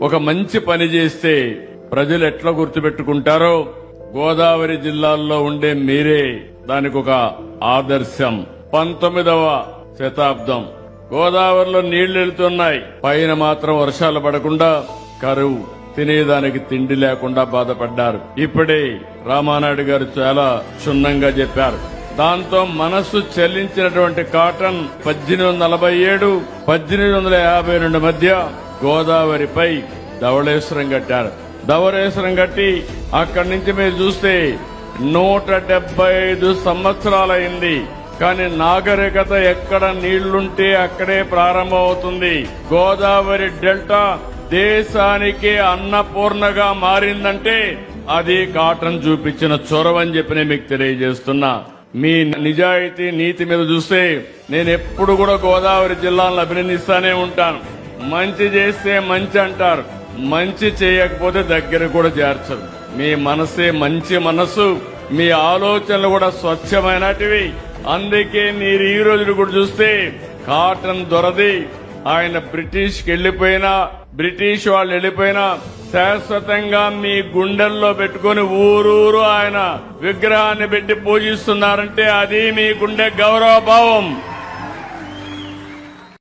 ఒక మంచి పని చేస్తే ప్రజలు ఎట్లా గుర్తుపెట్టుకుంటారో గోదావరి జిల్లాల్లో ఉండే మీరే దానికి ఒక ఆదర్శం. 19వ శతాబ్దం గోదావరిలో నీళ్లు వెళ్తున్నాయి, పైన మాత్రం వర్షాలు పడకుండా కరువు, తినేదానికి తిండి లేకుండా బాధపడ్డారు. ఇప్పుడే రామానాయుడు గారు చాలా క్షుణ్ణంగా చెప్పారు. దాంతో మనస్సు చెల్లించినటువంటి కాటన్ 1847, 1852 మధ్య గోదావరిపై ధవళేశ్వరం కట్టారు. ధవళేశ్వరం కట్టి అక్కడి నుంచి మీరు చూస్తే 175 సంవత్సరాలైంది. కానీ నాగరికత ఎక్కడ నీళ్లుంటే అక్కడే ప్రారంభమవుతుంది. గోదావరి డెల్టా దేశానికి అన్నపూర్ణగా మారిందంటే అది కాటన్ చూపించిన చొరవని చెప్పి నేను మీకు తెలియజేస్తున్నా. మీ నిజాయితీ నీతి మీద చూస్తే నేను ఎప్పుడు కూడా గోదావరి జిల్లాలను అభినందిస్తానే ఉంటాను. మంచి చేస్తే మంచి అంటారు, మంచి చేయకపోతే దగ్గర కూడా చేర్చరు. మీ మనసే మంచి మనసు, మీ ఆలోచనలు కూడా స్వచ్ఛమైనటివి. అందుకే మీరు ఈ రోజు కూడా చూస్తే కాటన్ దొరది ఆయన బ్రిటిష్కి వెళ్లిపోయినా, బ్రిటిష్ వాళ్ళు వెళ్లిపోయినా శాశ్వతంగా మీ గుండెల్లో పెట్టుకుని ఊరూరు ఆయన విగ్రహాన్ని పెట్టి పూజిస్తున్నారంటే అది మీ గుండె గౌరవ భావం.